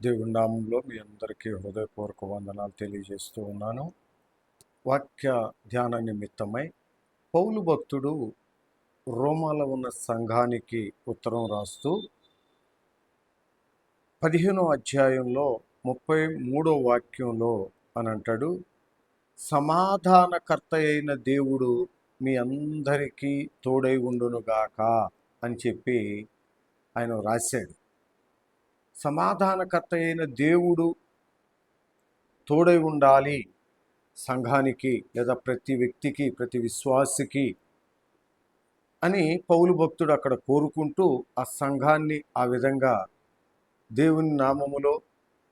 దేవుని నామంలో మీ అందరికీ హృదయపూర్వక వందనాలు తెలియజేస్తూ ఉన్నాను. వాక్య ధ్యాన నిమిత్తమై పౌలు భక్తుడు రోమాలో ఉన్న సంఘానికి ఉత్తరం రాస్తూ 15వ అధ్యాయంలో 33వ వాక్యంలో అని అంటాడు, సమాధానకర్త అయిన దేవుడు మీ అందరికీ తోడై ఉండునుగాక అని చెప్పి ఆయన రాశాడు. సమాధానకర్త అయిన దేవుడు తోడై ఉండాలి సంఘానికి, లేదా ప్రతి వ్యక్తికి, ప్రతి విశ్వాసికి అని పౌలు భక్తుడు అక్కడ కోరుకుంటూ ఆ సంఘాన్ని ఆ విధంగా దేవుని నామములో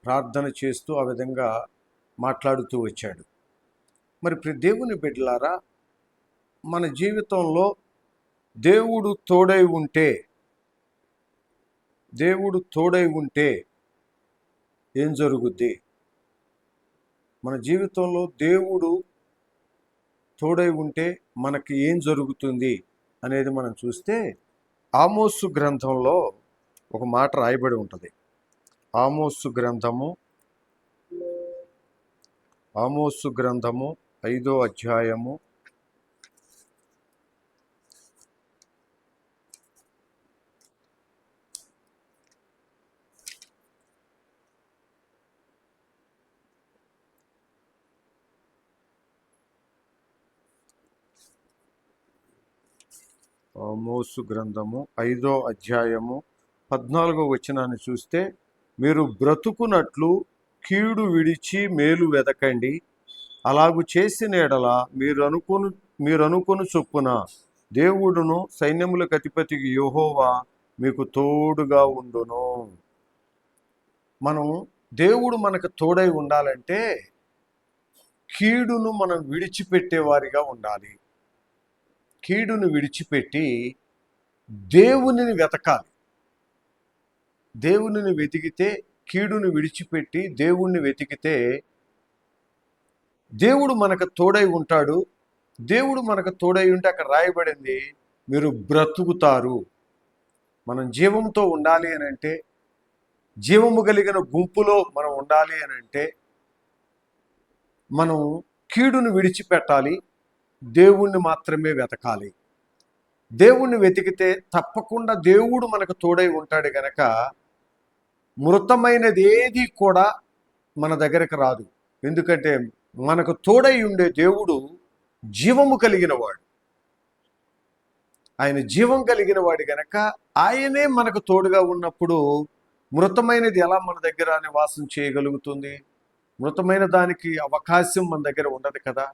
ప్రార్థన చేస్తూ ఆ విధంగా మాట్లాడుతూ వచ్చాడు. మరి దేవుని బిడ్డలారా, మన జీవితంలో దేవుడు తోడై ఉంటే ఏం జరుగుద్ది? మన జీవితంలో దేవుడు తోడై ఉంటే మనకి ఏం జరుగుతుంది అనేది మనం చూస్తే ఆమోసు గ్రంథంలో ఒక మాట రాయబడి ఉంటుంది. ఆమోసు గ్రంథము 5వ అధ్యాయము 5వ అధ్యాయము 14వ వచనాన్ని చూస్తే, మీరు బ్రతుకునట్లు కీడు విడిచి మేలు వెదకండి, అలాగు చేసిన ఎడల మీరు అనుకుని చొప్పున దేవుడును సైన్యములకు అధిపతికి యెహోవా మీకు తోడుగా ఉండును. దేవుడు మనకు తోడై ఉండాలంటే కీడును మనం విడిచిపెట్టేవారిగా ఉండాలి. కీడును విడిచిపెట్టి దేవునిని వెతకాలి. దేవునిని వెతికితే, కీడును విడిచిపెట్టి దేవుణ్ణి వెతికితే దేవుడు మనకు తోడై ఉంటాడు. దేవుడు మనకు తోడై ఉంటే అక్కడ రాయబడింది, మీరు బ్రతుకుతారు. మనం జీవంతో ఉండాలి అని అంటే, జీవము కలిగిన గుంపులో మనం ఉండాలి అని అంటే, మనం కీడును విడిచిపెట్టాలి, దేవుణ్ణి మాత్రమే వెతకాలి. దేవుణ్ణి వెతికితే తప్పకుండా దేవుడు మనకు తోడై ఉంటాడు గనక మృతమైనది ఏది కూడా మన దగ్గరకు రాదు. ఎందుకంటే మనకు తోడై ఉండే దేవుడు జీవము కలిగిన వాడు. ఆయన జీవం కలిగిన వాడు గనక ఆయనే మనకు తోడుగా ఉన్నప్పుడు మృతమైనది ఎలా మన దగ్గర నివాసం చేయగలుగుతుంది? మృతమైన దానికి అవకాశం మన దగ్గర ఉండదు కదా.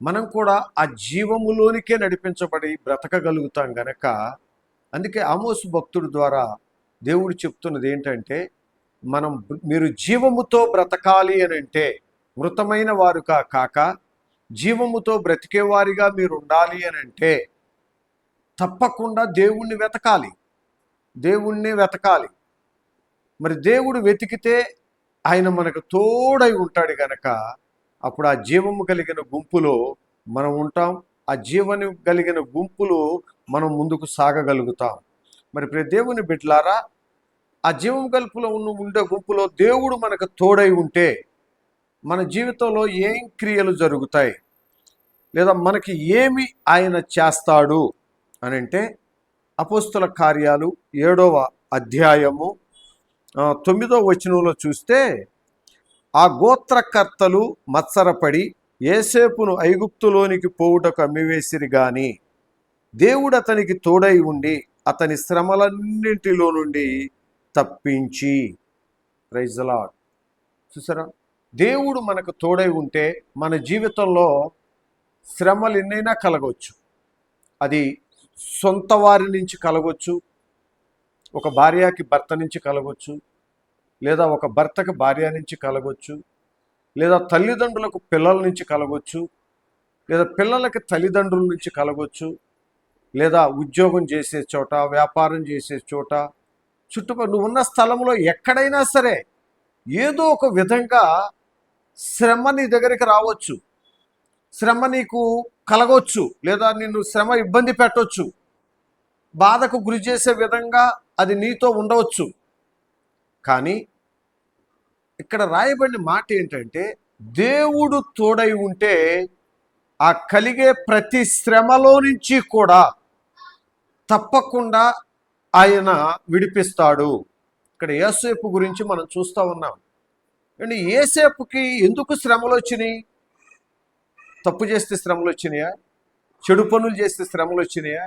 మనం కూడా ఆ జీవములోనికే నడిపించబడి బ్రతకగలుగుతాం గనక, అందుకే ఆమోసు భక్తుడి ద్వారా దేవుడు చెప్తున్నది ఏంటంటే, మీరు జీవముతో బ్రతకాలి అని అంటే, మృతమైన వారు కాక జీవముతో బ్రతికేవారిగా మీరు ఉండాలి అని అంటే తప్పకుండా దేవుణ్ణి వెతకాలి. మరి దేవుడు వెతికితే ఆయన మనకు తోడై ఉంటాడు గనక అప్పుడు ఆ జీవము కలిగిన గుంపులో మనం ఉంటాం. ఆ జీవము కలిగిన గుంపులో మనం ముందుకు సాగగలుగుతాం. మరి దేవుని బిడ్డలారా, ఆ జీవం కలుపులో ఉండే గుంపులో దేవుడు మనకు తోడై ఉంటే మన జీవితంలో ఏం క్రియలు జరుగుతాయి, లేదా మనకి ఏమి ఆయన చేస్తాడు అని అంటే, అపోస్తుల కార్యాలు 7వ అధ్యాయము 9వ వచనంలో చూస్తే, ఆ గోత్రకర్తలు మత్సరపడి యోసేపును ఐగుప్తులోనికి పోవుటకు అమ్మివేసిరి గాని దేవుడు అతనికి తోడై ఉండి అతని శ్రమలన్నింటిలో నుండి తప్పించి. Praise the Lord. చూసారా, దేవుడు మనకు తోడై ఉంటే మన జీవితంలో శ్రమలు ఎన్నైనా కలగవచ్చు. అది సొంత వారి నుంచి కలగవచ్చు, ఒక భార్యకి భర్త నుంచి కలగవచ్చు, లేదా ఒక భర్తకు భార్య నుంచి కలగవచ్చు, లేదా తల్లిదండ్రులకు పిల్లల నుంచి కలగవచ్చు, లేదా పిల్లలకి తల్లిదండ్రుల నుంచి కలగవచ్చు, లేదా ఉద్యోగం చేసే చోట, వ్యాపారం చేసే చోట, చుట్టుపక్కల నువ్వు ఉన్న స్థలంలో ఎక్కడైనా సరే ఏదో ఒక విధంగా శ్రమ నీ దగ్గరికి రావచ్చు. శ్రమ నీకు కలగవచ్చు, లేదా నిన్ను శ్రమ ఇబ్బంది పెట్టవచ్చు, బాధకు గురి చేసే విధంగా అది నీతో ఉండవచ్చు. కానీ ఇక్కడ రాయబడిన మాట ఏంటంటే, దేవుడు తోడై ఉంటే ఆ కలిగే ప్రతి శ్రమలో నుంచి కూడా తప్పకుండా ఆయన విడిపిస్తాడు. ఇక్కడ యోసేపు గురించి మనం చూస్తూ ఉన్నాం. అండ్ యోసేపుకి ఎందుకు శ్రమలు వచ్చినాయి? తప్పు చేస్తే శ్రమలు వచ్చినాయా? చెడు పనులు చేస్తే శ్రమలు వచ్చినాయా?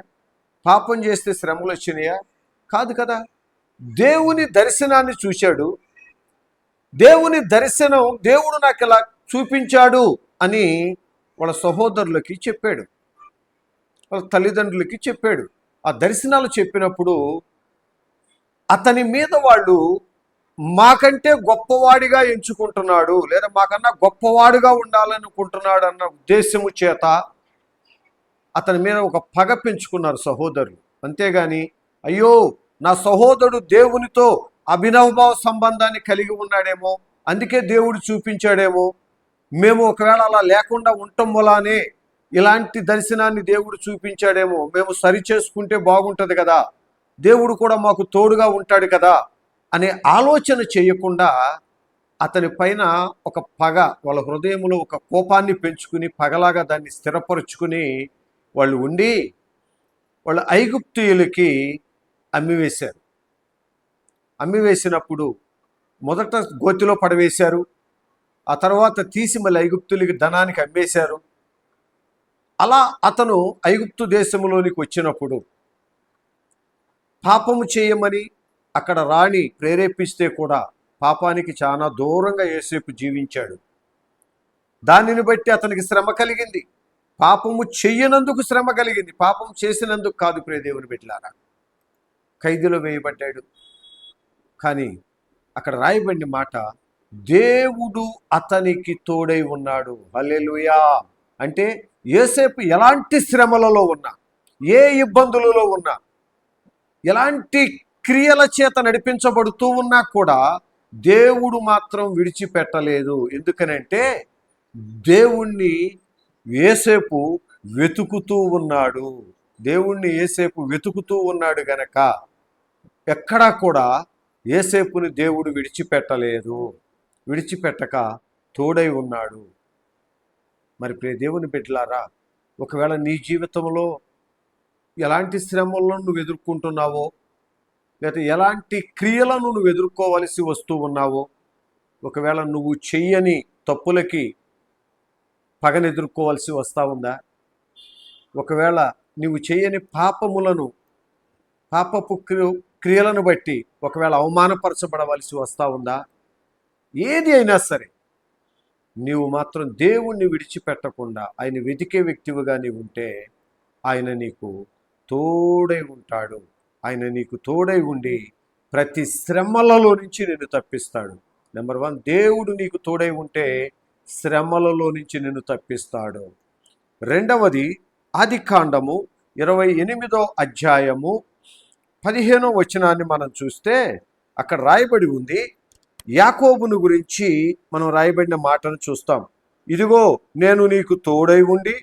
పాపం చేస్తే శ్రమలు వచ్చినాయా? కాదు కదా. దేవుని దర్శనాన్ని చూశాడు. దేవుని దర్శనం దేవుడు నాకు ఇలా చూపించాడు అని వాళ్ళ సహోదరులకి చెప్పాడు, వాళ్ళ తల్లిదండ్రులకి చెప్పాడు. ఆ దర్శనాలు చెప్పినప్పుడు అతని మీద వాళ్ళు మాకంటే గొప్పవాడిగా ఎంచుకుంటున్నాడు, లేదా మాకన్నా గొప్పవాడిగా ఉండాలనుకుంటున్నాడు అన్న ఉద్దేశము చేత అతని మీద ఒక పగ పెంచుకున్నారు సహోదరులు. అంతేగాని అయ్యో నా సహోదరుడు దేవునితో అభినవభావ సంబంధాన్ని కలిగి ఉన్నాడేమో, అందుకే దేవుడు చూపించాడేమో, మేము ఒకవేళ అలా లేకుండా ఉండటం వల్లనే ఇలాంటి దర్శనాన్ని దేవుడు చూపించాడేమో, మేము సరి చేసుకుంటే బాగుంటుంది కదా, దేవుడు కూడా మాకు తోడుగా ఉంటాడు కదా అనే ఆలోచన చేయకుండా అతని పైన ఒక పగ, వాళ్ళ హృదయంలో ఒక కోపాన్ని పెంచుకుని పగలాగా దాన్ని స్థిరపరుచుకుని వాళ్ళు ఉండి వాళ్ళు ఐగుప్తీయులకి అమ్మివేశారు. అమ్మివేసినప్పుడు మొదట గోతిలో పడవేశారు, ఆ తర్వాత తీసి మళ్ళీ ఐగుప్తులకి ధనానికి అమ్మేశారు. అలా అతను ఐగుప్తు దేశంలోనికి వచ్చినప్పుడు పాపము చేయమని అక్కడ రాణి ప్రేరేపిస్తే కూడా పాపానికి చాలా దూరంగా యోసేపు జీవించాడు. దానిని బట్టి అతనికి శ్రమ కలిగింది. పాపము చెయ్యనందుకు శ్రమ కలిగింది, పాపం చేసినందుకు కాదు. ప్రియ దేవుని బిడ్డలారా, ఖైదులో వేయబడ్డాడు. కానీ అక్కడ రాయబడిన మాట, దేవుడు అతనికి తోడై ఉన్నాడు. హల్లెలూయా. అంటే యోసేపు ఎలాంటి శ్రమలలో ఉన్నా, ఏ ఇబ్బందులలో ఉన్నా, ఎలాంటి క్రియల చేత నడిపించబడుతూ ఉన్నా కూడా దేవుడు మాత్రం విడిచిపెట్టలేదు. ఎందుకనంటే దేవుణ్ణి యోసేపు వెతుకుతూ ఉన్నాడు. దేవుణ్ణి యోసేపు వెతుకుతూ ఉన్నాడు గనక ఎక్కడా కూడా యోసేపుని దేవుడు విడిచిపెట్టలేదు. విడిచిపెట్టక తోడై ఉన్నాడు. మరి ప్రియ దేవుని బిడ్డలారా, ఒకవేళ నీ జీవితంలో ఎలాంటి శ్రమలను నువ్వు ఎదుర్కొంటున్నావో, లేదా ఎలాంటి క్రియలను నువ్వు ఎదుర్కోవలసి వస్తూ ఉన్నావో, ఒకవేళ నువ్వు చెయ్యని తప్పులకి పగను ఎదుర్కోవాల్సి వస్తూ ఉందా? ఒకవేళ నువ్వు చేయని పాపపు క్రియలను బట్టి ఒకవేళ అవమానపరచబడవలసి వస్తూ ఉందా? ఏది అయినా సరే నీవు మాత్రం దేవుణ్ణి విడిచిపెట్టకుండా ఆయన వెతికే వ్యక్తివిగా నీవు ఉంటే ఆయన నీకు తోడై ఉంటాడు. ఆయన నీకు తోడై ఉండి ప్రతి శ్రమలలో నుంచి నిన్ను తప్పిస్తాడు. నెంబర్ 1, దేవుడు నీకు తోడై ఉంటే శ్రమలలో నుంచి నిన్ను తప్పిస్తాడు. రెండవది, ఆదికాండము 28వ అధ్యాయము 15వ వచనాన్ని మనం చూస్తే అక్కడ రాయబడి ఉంది. యాకోబును గురించి మనం రాయబడిన మాటను చూస్తాం. ఇదిగో నేను నీకు తోడై ఉండి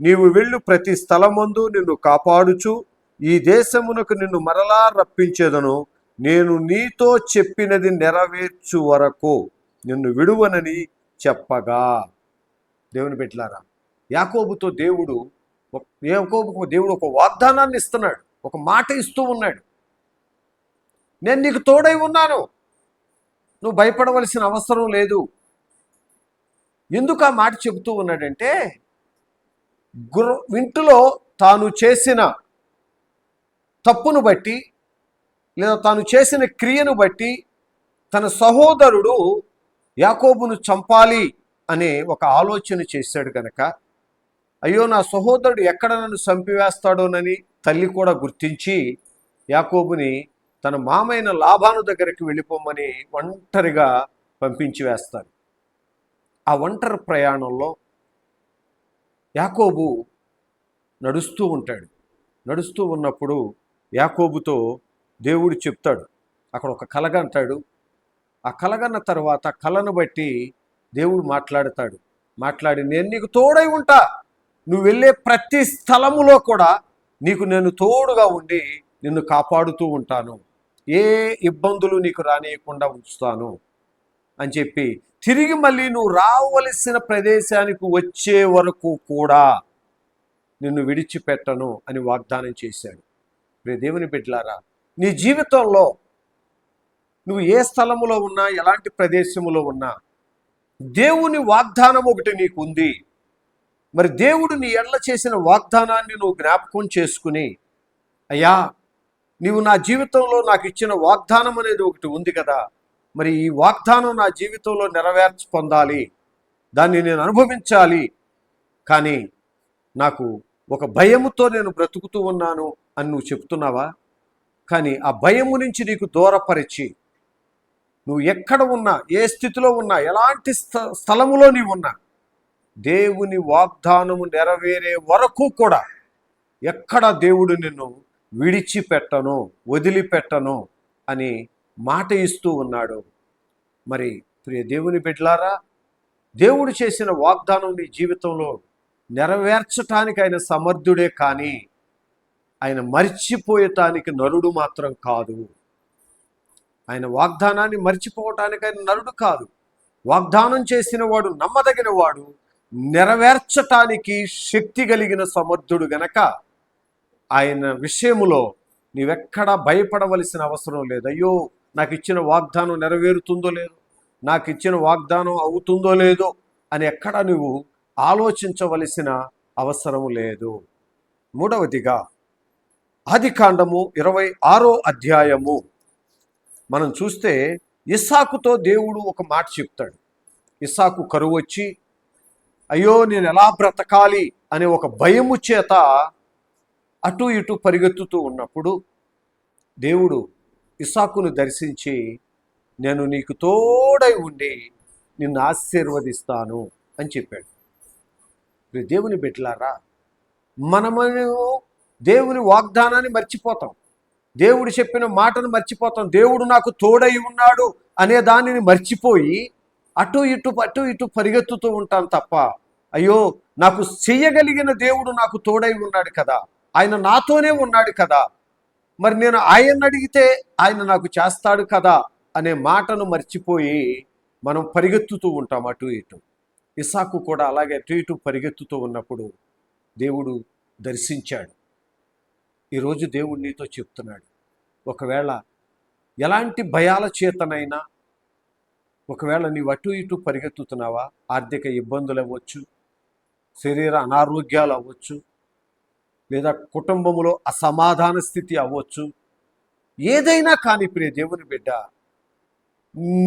నీవు వెళ్ళు ప్రతి స్థలమందు నిన్ను కాపాడుచు ఈ దేశమునకు నిన్ను మరలా రప్పించేదను. నేను నీతో చెప్పినది నెరవేర్చు వరకు నిన్ను విడువనని చెప్పగా. దేవుని బిడ్డలారా, యాకోబుకు దేవుడు ఒక వాగ్దానాన్ని ఇస్తున్నాడు, ఒక మాట ఇస్తూ ఉన్నాడు. నేను నీకు తోడై ఉన్నాను, నువ్వు భయపడవలసిన అవసరం లేదు. ఎందుకు ఆ మాట చెబుతూ ఉన్నాడంటే, ఇంటిలో తాను చేసిన తప్పును బట్టి లేదా తాను చేసిన క్రియను బట్టి తన సహోదరుడు యాకోబును చంపాలి అనే ఒక ఆలోచన చేశాడు కనుక, అయ్యో నా సహోదరుడు ఎక్కడ నన్ను చంపివేస్తాడోనని తల్లి కూడా గుర్తించి యాకోబుని తన మామైన లాబాను దగ్గరికి వెళ్ళిపోమని ఒంటరిగా పంపించి వేస్తాడు. ఆ ఒంటరి ప్రయాణంలో యాకోబు నడుస్తూ ఉంటాడు. నడుస్తూ ఉన్నప్పుడు యాకోబుతో దేవుడు చెప్తాడు, అక్కడ ఒక కలగంటాడు. ఆ కలగన్న తర్వాత కలను బట్టి దేవుడు మాట్లాడి నేను నీకు తోడై ఉంటా, నువ్వు వెళ్ళే ప్రతి స్థలములో కూడా నీకు నేను తోడుగా ఉండి నిన్ను కాపాడుతూ ఉంటాను, ఏ ఇబ్బందులు నీకు రానియకుండా ఉంచుతాను. అని చెప్పి తిరిగి మళ్ళీ నువ్వు రావలసిన ప్రదేశానికి వచ్చే వరకు కూడా నిన్ను విడిచిపెట్టను అని వాగ్దానం చేశాడు. ప్రియ దేవుని బిడ్డలారా, నీ జీవితంలో నువ్వు ఏ స్థలములో ఉన్నా, ఎలాంటి ప్రదేశములో ఉన్నా, దేవుని వాగ్దానం ఒకటి నీకు ఉంది. మరి దేవుడు నీ ఎడల చేసిన వాగ్దానాన్ని నువ్వు జ్ఞాపకం చేసుకుని, అయ్యా నీవు నా జీవితంలో నాకు ఇచ్చిన వాగ్దానం అనేది ఒకటి ఉంది కదా, మరి ఈ వాగ్దానం నా జీవితంలో నెరవేర్చి పొందాలి, దాన్ని నేను అనుభవించాలి, కానీ నాకు ఒక భయముతో నేను బ్రతుకుతూ ఉన్నాను అని నువ్వు చెప్తున్నావా? కానీ ఆ భయము నుంచి నీకు దూరపరిచి, నువ్వు ఎక్కడ ఉన్నా, ఏ స్థితిలో ఉన్నా, ఎలాంటి స్థలములో నీవు ఉన్నా, దేవుని వాగ్దానము నెరవేరే వరకు కూడా ఎక్కడ దేవుడు నిన్ను విడిచిపెట్టను, వదిలిపెట్టను అని మాట ఇస్తూ ఉన్నాడు. మరి ప్రియ దేవుని బిడ్డలారా, దేవుడు చేసిన వాగ్దానం నీ జీవితంలో నెరవేర్చటానికి ఆయన సమర్థుడే, కానీ ఆయన మర్చిపోయటానికి నరుడు మాత్రం కాదు. ఆయన వాగ్దానాన్ని మర్చిపోవటానికి ఆయన నరుడు కాదు. వాగ్దానం చేసిన వాడు నమ్మదగిన వాడు, నెరవేర్చటానికి శక్తి కలిగిన సమర్థుడు గనక ఆయన విషయములో నీవెక్కడా భయపడవలసిన అవసరం లేదు. అయ్యో నాకు ఇచ్చిన వాగ్దానం నెరవేరుతుందో లేదో, నాకు ఇచ్చిన వాగ్దానం అవుతుందో లేదో అని ఎక్కడా నువ్వు ఆలోచించవలసిన అవసరం లేదు. మూడవదిగా ఆదికాండము 26వ అధ్యాయము మనం చూస్తే ఇస్సాకుతో దేవుడు ఒక మాట చెప్తాడు. ఇస్సాకు కరువు వచ్చి అయ్యో నేను ఎలా బ్రతకాలి అనే ఒక భయము చేత అటు ఇటు పరిగెత్తుతూ ఉన్నప్పుడు దేవుడు ఇస్సాకును దర్శించి, నేను నీకు తోడై ఉండి నిన్ను ఆశీర్వదిస్తాను అని చెప్పాడు. దేవుని బిడ్డలారా, మనము దేవుని వాగ్దానాన్ని మర్చిపోతాం, దేవుడు చెప్పిన మాటను మర్చిపోతాం. దేవుడు నాకు తోడై ఉన్నాడు అనే దానిని మర్చిపోయి అటు ఇటు పరిగెత్తుతూ ఉంటాం తప్ప, అయ్యో నాకు చెయ్యగలిగిన దేవుడు నాకు తోడై ఉన్నాడు కదా, ఆయన నాతోనే ఉన్నాడు కదా, మరి నేను ఆయన్ని అడిగితే ఆయన నాకు చేస్తాడు కదా అనే మాటను మర్చిపోయి మనం పరిగెత్తుతూ ఉంటాం అటు ఇటు. ఇస్సాకు కూడా అలాగే అటు ఇటు పరిగెత్తుతూ ఉన్నప్పుడు దేవుడు దర్శించాడు. ఈరోజు దేవుడు నీతో చెప్తున్నాడు, ఒకవేళ ఎలాంటి భయాల చేతనైనా, ఒకవేళ నీవు అటు ఇటు పరిగెత్తుతున్నావా, ఆర్థిక ఇబ్బందులు అవ్వచ్చు, శరీర అనారోగ్యాలు అవ్వచ్చు, లేదా కుటుంబంలో అసమాధాన స్థితి అవ్వచ్చు, ఏదైనా కానీ ప్రియ దేవుని బిడ్డ,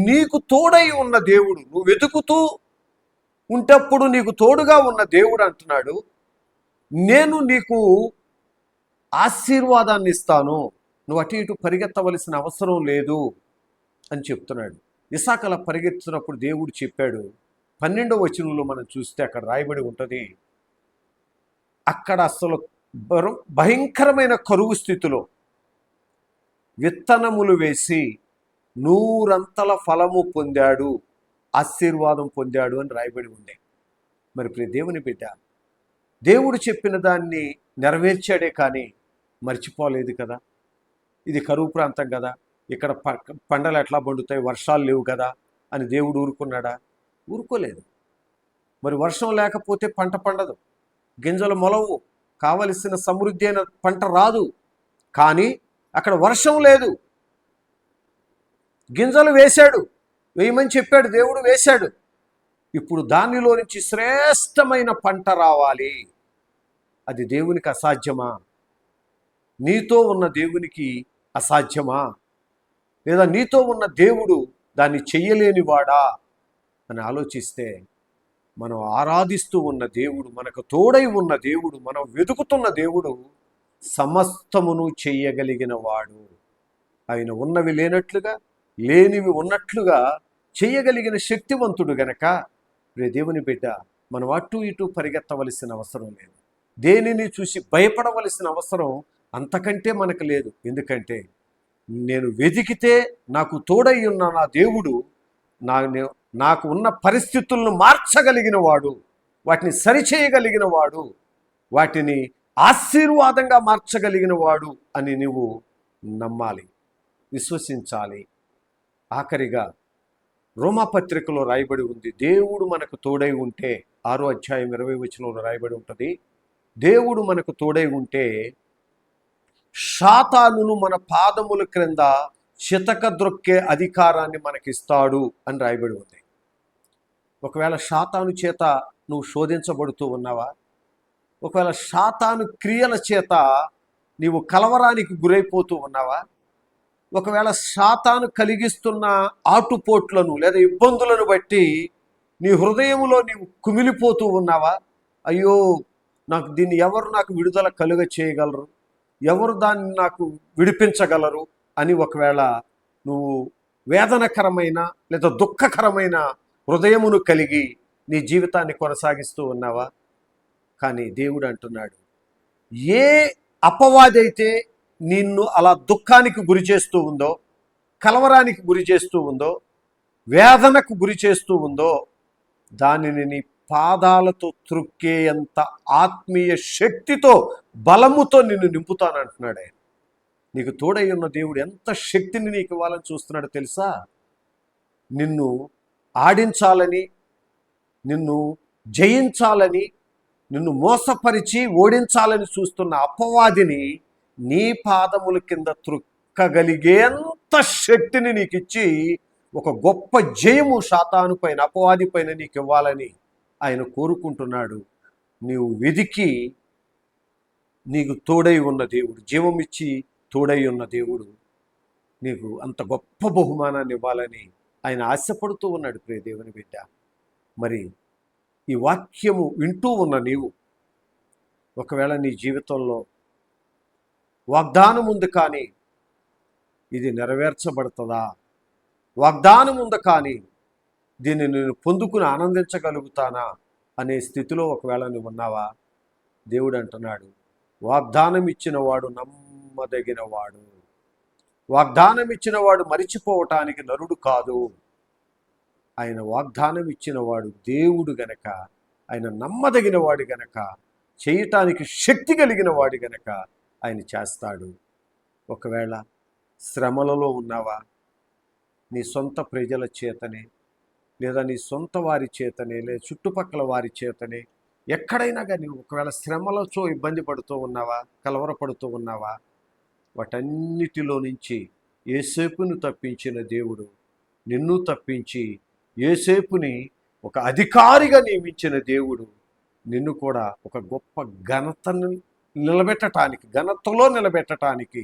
నీకు తోడై ఉన్న దేవుడు, నువ్వు వెతుకుతూ ఉంటప్పుడు నీకు తోడుగా ఉన్న దేవుడు అంటున్నాడు, నేను నీకు ఆశీర్వాదాన్ని ఇస్తాను, నువ్వు అటు ఇటు పరిగెత్తవలసిన అవసరం లేదు అని చెప్తున్నాడు. ఇస్సాకు పరిగెత్తున్నప్పుడు దేవుడు చెప్పాడు. 12వ వచనంలో మనం చూస్తే అక్కడ రాయబడి ఉంటుంది, అక్కడ అసలు భయంకరమైన కరువు స్థితిలో విత్తనములు వేసి 100 ఫలము పొందాడు, ఆశీర్వాదం పొందాడు అని రాయబడి ఉండే. మరి ప్రియ దేవుని బిడ్డ, దేవుడు చెప్పిన దాన్ని నెరవేర్చాడే కానీ మర్చిపోలేదు కదా. ఇది కరువు ప్రాంతం కదా, ఇక్కడ పంటలు ఎట్లా పండుతాయి, వర్షాలు లేవు కదా అని దేవుడు ఊరుకున్నాడా? ఊరుకోలేదు. మరి వర్షం లేకపోతే పంట పండదు, గింజలు మొలవు, కావలసిన సమృద్ధి అయిన పంట రాదు. కానీ అక్కడ వర్షం లేదు, గింజలు వేశాడు, వేయమని చెప్పాడు, దేవుడు వేశాడు. ఇప్పుడు దానిలో నుంచి శ్రేష్టమైన పంట రావాలి. అది దేవునికి అసాధ్యమా? నీతో ఉన్న దేవునికి అసాధ్యమా? లేదా నీతో ఉన్న దేవుడు దాన్ని చెయ్యలేనివాడా అని ఆలోచిస్తే, మనం ఆరాధిస్తూ ఉన్న దేవుడు, మనకు తోడై ఉన్న దేవుడు, మనం వెతుకుతున్న దేవుడు సమస్తమును చెయ్యగలిగిన వాడు. ఆయన ఉన్నవి లేనట్లుగా, లేనివి ఉన్నట్లుగా చెయ్యగలిగిన శక్తివంతుడు గనక రే దేవుని బిడ్డ, మనం అటు ఇటు పరిగెత్తవలసిన అవసరం లేదు, దేనిని చూసి భయపడవలసిన అవసరం అంతకంటే మనకు లేదు. ఎందుకంటే నేను వెతికితే నాకు తోడై ఉన్న నా దేవుడు నాకు ఉన్న పరిస్థితులను మార్చగలిగిన వాడు, వాటిని సరిచేయగలిగిన వాడు, వాటిని ఆశీర్వాదంగా మార్చగలిగిన వాడు అని నువ్వు నమ్మాలి, విశ్వసించాలి. ఆఖరిగా రోమాపత్రికలో రాయబడి ఉంది. దేవుడు మనకు తోడై ఉంటే, 6వ అధ్యాయం 20వ వచనంలో రాయబడి ఉంటుంది, దేవుడు మనకు తోడై ఉంటే సాతానును మన పాదముల క్రింద చితకద్రొక్కే అధికారాన్ని మనకిస్తాడు అని రాయబడి ఉంది. ఒకవేళ సాతాను చేత నువ్వు శోధించబడుతూ ఉన్నావా? ఒకవేళ సాతాను క్రియల చేత నీవు కలవరానికి గురైపోతూ ఉన్నావా? ఒకవేళ సాతాను కలిగిస్తున్న ఆటుపోట్లను లేదా ఇబ్బందులను బట్టి నీ హృదయంలో నీవు కుమిలిపోతూ ఉన్నావా? అయ్యో, ఎవరు నాకు విడుదల కలుగ చేయగలరు, ఎవరు దాన్ని నాకు విడిపించగలరు అని ఒకవేళ నువ్వు వేదనకరమైన లేదా దుఃఖకరమైన హృదయమును కలిగి నీ జీవితాన్ని కొనసాగిస్తూ ఉన్నావా? కానీ దేవుడు అంటున్నాడు, ఏ అపవాది అయితే నిన్ను అలా దుఃఖానికి గురి చేస్తూ ఉందో, కలవరానికి గురి చేస్తూ ఉందో, వేదనకు గురి చేస్తూ ఉందో, దానిని నీ పాదాలతో త్రొక్కేంత ఆత్మీయ శక్తితో, బలముతో నిన్ను నింపుతానంటున్నాడు ఆయన. నీకు తోడై ఉన్న దేవుడు ఎంత శక్తిని నీకు ఇవ్వాలని చూస్తున్నాడో తెలుసా? నిన్ను ఆడించాలని, నిన్ను జయించాలని, నిన్ను మోసపరిచి ఓడించాలని చూస్తున్న అపవాదిని నీ పాదముల కింద త్రొక్కగలిగేంత శక్తిని నీకు ఇచ్చి ఒక గొప్ప జయము సాతాను పైన, అపవాది పైన నీకు ఇవ్వాలని ఆయన కోరుకుంటున్నాడు. నీవు వెదికి, నీకు తోడై ఉన్న దేవుడు, జీవం ఇచ్చి తోడై ఉన్న దేవుడు నీకు అంత గొప్ప బహుమానాన్ని ఇవ్వాలని ఆయన ఆశపడుతూ ఉన్నాడు. ప్రియ దేవుని బిడ్డ, మరి ఈ వాక్యము వింటూ ఉన్న నీవు ఒకవేళ నీ జీవితంలో వాగ్దానం ఉంది కానీ ఇది నెరవేర్చబడుతుందా, వాగ్దానం ఉంది కానీ దీన్ని నేను పొందుకుని ఆనందించగలుగుతానా అనే స్థితిలో ఒకవేళ నువ్వు ఉన్నావా? దేవుడు అంటున్నాడు, వాగ్దానం ఇచ్చిన వాడు నమ్మదగిన వాడు, వాగ్దానం ఇచ్చిన వాడు మరిచిపోవటానికి నరుడు కాదు. ఆయన వాగ్దానం ఇచ్చిన వాడు దేవుడు గనక, ఆయన నమ్మదగిన వాడు గనక, చేయటానికి శక్తి కలిగిన వాడు గనక ఆయన చేస్తాడు. ఒకవేళ శ్రమలలో ఉన్నావా? నీ సొంత ప్రజల చేతనే, లేదా నీ సొంత వారి చేతనే, లేదా చుట్టుపక్కల వారి చేతనే, ఎక్కడైనా కానీ ఒకవేళ శ్రమలతో ఇబ్బంది పడుతూ ఉన్నావా, కలవరపడుతూ ఉన్నావా? వాటన్నిటిలో నుంచి యోసేపును తప్పించిన దేవుడు నిన్ను తప్పించి, యోసేపుని ఒక అధికారిగా నియమించిన దేవుడు నిన్ను కూడా ఒక గొప్ప ఘనతను ఘనతలో నిలబెట్టడానికి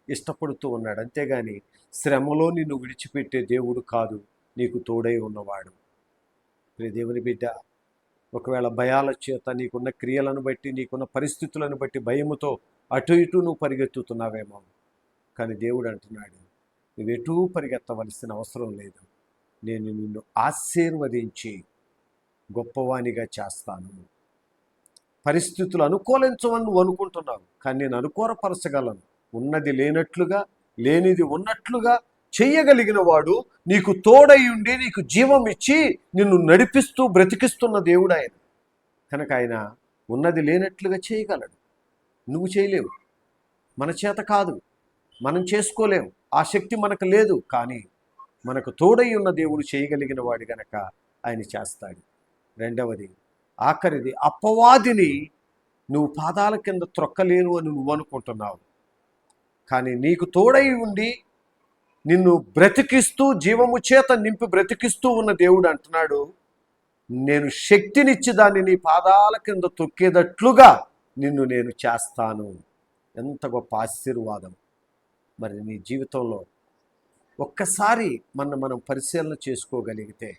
ఇష్టపడుతూ ఉన్నాడు. అంతేగాని శ్రమలో నిన్ను విడిచిపెట్టే దేవుడు కాదు, నీకు తోడై ఉన్నవాడు. దేవుని బిడ్డ, ఒకవేళ భయాల చేత, నీకున్న క్రియలను బట్టి, నీకున్న పరిస్థితులను బట్టి భయముతో అటు ఇటు నువ్వు పరిగెత్తుతున్నావేమో, కానీ దేవుడు అంటున్నాడు, నువ్వెటూ పరిగెత్తవలసిన అవసరం లేదు. నేను నిన్ను ఆశీర్వదించి గొప్పవానిగా చేస్తాను. పరిస్థితులు అనుకూలించవని నువ్వు అనుకుంటున్నావు, కానీ నేను అనుకూలపరచగలను. ఉన్నది లేనట్లుగా, లేనిది ఉన్నట్లుగా చెయ్యగలిగిన వాడు, నీకు తోడై ఉండి నీకు జీవం ఇచ్చి నిన్ను నడిపిస్తూ బ్రతికిస్తున్న దేవుడు ఆయన. కనుక ఆయన ఉన్నది లేనట్లుగా చేయగలడు. నువ్వు చేయలేవు, మన చేత కాదు, మనం చేసుకోలేము, ఆ శక్తి మనకు లేదు. కానీ మనకు తోడై ఉన్న దేవుడు చేయగలిగిన వాడు గనక ఆయన చేస్తాడు. రెండవది, ఆఖరిది, అపవాదిని నువ్వు పాదాల కింద త్రొక్కలేను అని నువ్వు అనుకుంటున్నావు, కానీ నీకు తోడై ఉండి నిన్ను బ్రతికిస్తూ, జీవము చేత నింపి బ్రతికిస్తూ ఉన్న దేవుడు అంటున్నాడు, నేను శక్తినిచ్చి దాన్ని నీ పాదాల కింద తొక్కేటట్లుగా నిన్ను నేను చేస్తాను. ఎంత గొప్ప ఆశీర్వాదం! మరి నీ జీవితంలో ఒక్కసారి మనం పరిశీలన చేసుకోగలిగితే,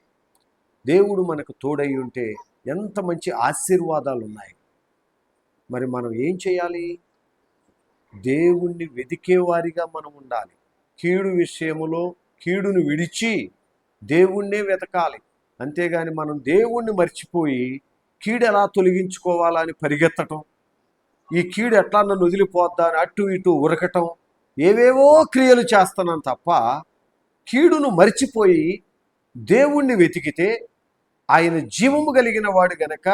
దేవుడు మనకు తోడై ఉంటే ఎంత మంచి ఆశీర్వాదాలు ఉన్నాయి. మరి మనం ఏం చేయాలి? దేవుణ్ణి వెతికేవారిగా మనం ఉండాలి. కీడు విషయములో కీడును విడిచి దేవుణ్ణే వెతకాలి. అంతేగాని మనం దేవుణ్ణి మర్చిపోయి కీడు ఎలా తొలగించుకోవాలా అని పరిగెత్తటం, ఈ కీడు ఎట్లా నన్ను వదిలిపోద్దా అని అటు ఇటు ఉరకటం, ఏవేవో క్రియలు చేస్తున్నాను తప్ప కీడును మర్చిపోయి దేవుణ్ణి వెతికితే ఆయన జీవము కలిగిన వాడు గనక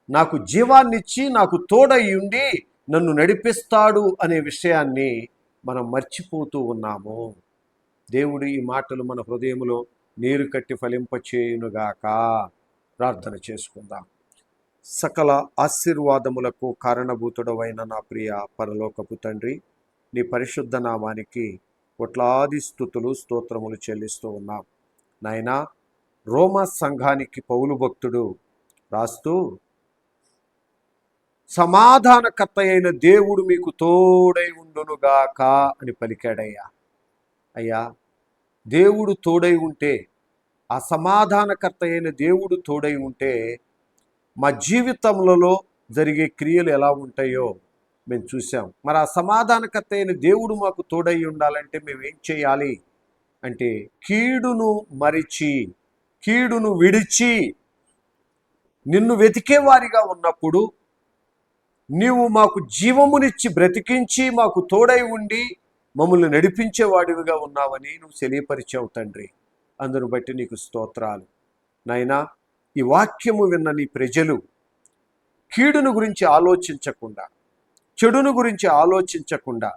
నాకు జీవాన్నిచ్చి నాకు తోడై ఉండి నన్ను నడిపిస్తాడు అనే విషయాన్ని మనం మర్చిపోతూ ఉన్నాము. దేవుడు ఈ మాటలు మన హృదయంలో నీరు కట్టి ఫలింపచేయునుగాక. ప్రార్థన చేసుకుందాం. సకల ఆశీర్వాదములకు కారణభూతుడవైన నా ప్రియ పరలోకపు తండ్రి, నీ పరిశుద్ధ నామానికి కోట్లాది స్తుతులు స్తోత్రములు చెల్లిస్తూ ఉన్నాం. నాయనా, రోమా సంఘానికి పౌలు భక్తుడు రాస్తూ, సమాధానకర్త అయిన దేవుడు మీకు తోడై ఉండునుగాక అని పలికాడయ్యా. అయ్యా, దేవుడు తోడై ఉంటే, ఆ సమాధానకర్త అయిన దేవుడు తోడై ఉంటే మా జీవితంలో జరిగే క్రియలు ఎలా ఉంటాయో మేము చూసాం. మరి ఆ సమాధానకర్త అయిన దేవుడు మాకు తోడై ఉండాలంటే మేము ఏం చేయాలి అంటే, కీడును మరిచి, కీడును విడిచి నిన్ను వెతికేవారిగా ఉన్నప్పుడు నీవు మాకు జీవమునిచ్చి బ్రతికించి మాకు తోడై ఉండి మమ్మల్ని నడిపించేవాడివిగా ఉన్నావని నువ్వు తెలియపరిచావు తండ్రి. అందును బట్టి నీకు స్తోత్రాలు. నాయనా, ఈ వాక్యము విన్న నీ ప్రజలు కీడును గురించి ఆలోచించకుండా, చెడును గురించి ఆలోచించకుండా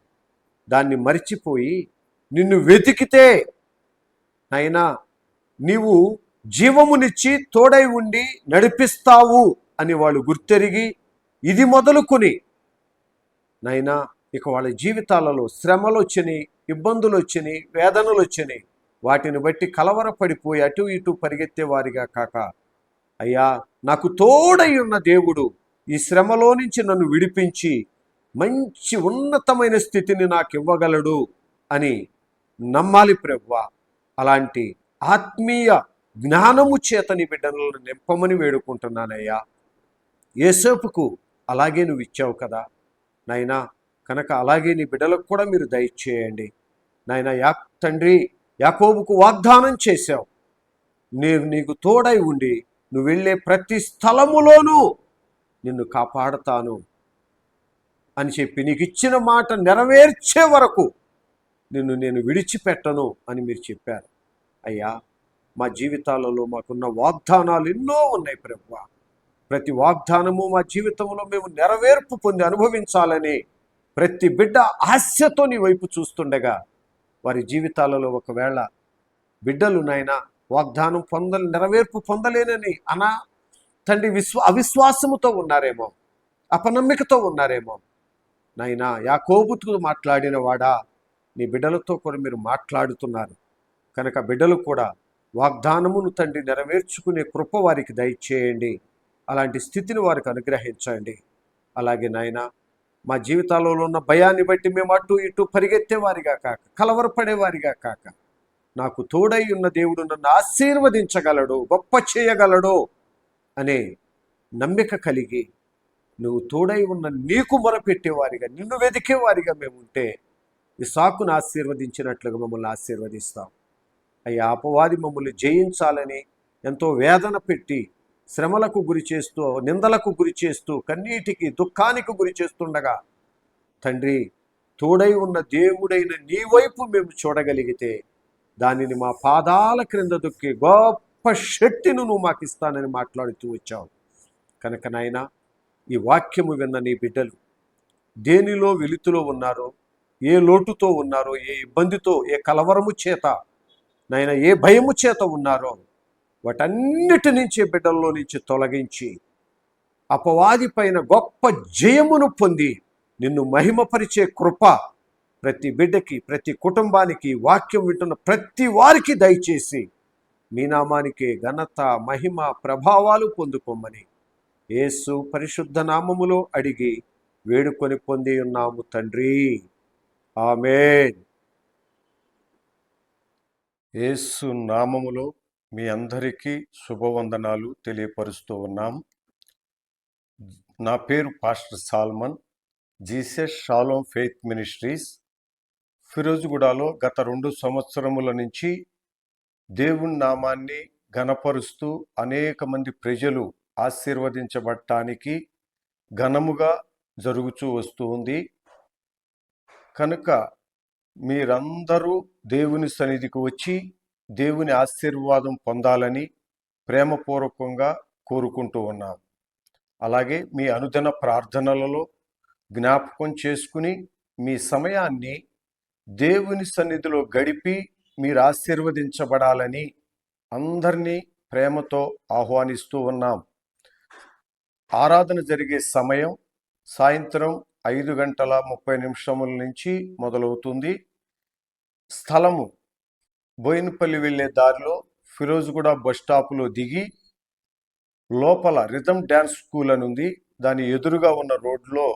దాన్ని మరిచిపోయి నిన్ను వెతికితే నాయనా నీవు జీవమునిచ్చి తోడై ఉండి నడిపిస్తావు అని వాళ్ళు గుర్తెరిగి, ఇది మొదలుకొని నైనా ఇక వాళ్ళ జీవితాలలో శ్రమలు వచ్చినాయి, ఇబ్బందులు వచ్చినాయి, వేదనలు వచ్చినాయి, వాటిని బట్టి కలవరపడిపోయి అటు ఇటు పరిగెత్తేవారిగా కాక, అయ్యా నాకు తోడై ఉన్న దేవుడు ఈ శ్రమలో నుంచి నన్ను విడిపించి మంచి ఉన్నతమైన స్థితిని నాకు ఇవ్వగలడు అని నమ్మాలి ప్రభువా. అలాంటి ఆత్మీయ జ్ఞానము చేత నీ బిడ్డలను నింపమని వేడుకుంటున్నానయ్యా. యేసేపుకు అలాగే నువ్వు ఇచ్చావు కదా నాయనా, కనుక అలాగే నీ బిడ్డలకు కూడా మీరు దయచేయండి నాయనా. తండ్రి, యాకోబుకు వాగ్దానం చేశావు, నేను నీకు తోడై ఉండి నువ్వు వెళ్ళే ప్రతి స్థలములోనూ నిన్ను కాపాడతాను అని చెప్పి నీకు ఇచ్చిన మాట నెరవేర్చే వరకు నిన్ను నేను విడిచిపెట్టను అని మీరు చెప్పారు. అయ్యా, మా జీవితాలలో మాకున్న వాగ్దానాలు ఎన్నో ఉన్నాయి ప్రభువా. ప్రతి వాగ్దానము మా జీవితంలో మేము నెరవేర్పు పొంది అనుభవించాలని ప్రతి బిడ్డ ఆశతో నీ వైపు చూస్తుండగా, వారి జీవితాలలో ఒకవేళ బిడ్డలు నాయనా వాగ్దానం నెరవేర్పు పొందలేనని తండ్రి అవిశ్వాసముతో ఉన్నారేమో, అపనమ్మికతో ఉన్నారేమో నాయనా. యాకోబుతో మాట్లాడిన వాడా, నీ బిడ్డలతో కూడా మీరు మాట్లాడుతున్నారు కనుక బిడ్డలు కూడా వాగ్దానమును తండ్రి నెరవేర్చుకునే కృప వారికి దయచేయండి. అలాంటి స్థితిని వారికి అనుగ్రహించండి. అలాగే నాయనా, మా జీవితాలలో ఉన్న భయాన్ని బట్టి మేము అటు ఇటు పరిగెత్తేవారిగా కాక, కలవరపడేవారిగా కాక, నాకు తోడై ఉన్న దేవుడు నన్ను ఆశీర్వదించగలడు, గొప్ప చేయగలడు అనే నమ్మిక కలిగి నువ్వు తోడై ఉన్న నీకు మొరపెట్టేవారిగా, నిన్ను వెతికేవారిగా మేము ఉంటే ఇస్సాకును ఆశీర్వదించినట్లుగా మమ్మల్ని ఆశీర్వదిస్తాం. అయ్యా, అపవాది మమ్మల్ని జయించాలని ఎంతో వేదన పెట్టి శ్రమలకు గురి చేస్తూ, నిందలకు గురి చేస్తూ, కన్నీటికి దుఃఖానికి గురి చేస్తుండగా తండ్రి, తోడై ఉన్న దేవుడైన నీ వైపు మేము చూడగలిగితే దానిని మా పాదాల క్రింద దొక్కి గొప్ప శక్తిని నువ్వు మాకు ఇస్తానని మాట్లాడుతూ వచ్చావు. కనుక నాయనా, ఈ వాక్యము విన్న నీ బిడ్డలు దేనిలో వెలుతులో ఉన్నారో, ఏ లోటుతో ఉన్నారో, ఏ ఇబ్బందితో, ఏ కలవరము చేత నాయన, ఏ భయము చేత ఉన్నారో వాటన్నిటి నుంచి బిడ్డల్లో నుంచి తొలగించి అపవాది పైన గొప్ప జయమును పొంది నిన్ను మహిమపరిచే కృప ప్రతి బిడ్డకి, ప్రతి కుటుంబానికి, వాక్యం వింటున్న ప్రతి వారికి దయచేసి మీ నామానికే ఘనత, మహిమ, ప్రభావాలు పొందుకోమని యేసు పరిశుద్ధ నామములో అడిగి వేడుకొని పొంది ఉన్నాము తండ్రి. ఆమేన్. యేసు నామములో మీ అందరికీ శుభవందనాలు తెలియపరుస్తూ ఉన్నాం. నా పేరు pastor Solomon, Jesus Shalom faith ministries, ఫిరోజుగూడలో గత 2 సంవత్సరముల నుంచి దేవుని నామాన్ని ఘనపరుస్తూ అనేక మంది ప్రజలు ఆశీర్వదించబడటానికి ఘనముగా జరుగుతూ వస్తూ ఉంది. కనుక మీరందరూ దేవుని సన్నిధికి వచ్చి దేవుని ఆశీర్వాదం పొందాలని ప్రేమపూర్వకంగా కోరుకుంటూ ఉన్నాం. అలాగే మీ అనుదిన ప్రార్థనలలో జ్ఞాపకం చేసుకుని మీ సమయాన్ని దేవుని సన్నిధిలో గడిపి మీరు ఆశీర్వదించబడాలని అందరినీ ప్రేమతో ఆహ్వానిస్తూ ఉన్నాం. ఆరాధన జరిగే సమయం సాయంత్రం 5:30 నుంచి మొదలవుతుంది. స్థలము బోయినపల్లి వెళ్ళే దారిలో ఫిరోజ్గూడ బస్ స్టాప్లో దిగి లోపల రిథమ్ డ్యాన్స్ స్కూల్ అని ఉంది, దాని ఎదురుగా ఉన్న రోడ్లో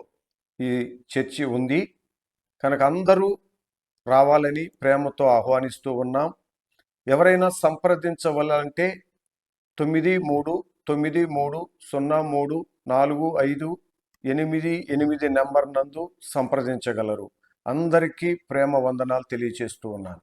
ఈ చర్చి ఉంది. కనుక అందరూ రావాలని ప్రేమతో ఆహ్వానిస్తూ ఉన్నాం. ఎవరైనా సంప్రదించవాలంటే 9303034588 నెంబర్ నందు సంప్రదించగలరు. అందరికీ ప్రేమ వందనాలు తెలియజేస్తూ ఉన్నాను.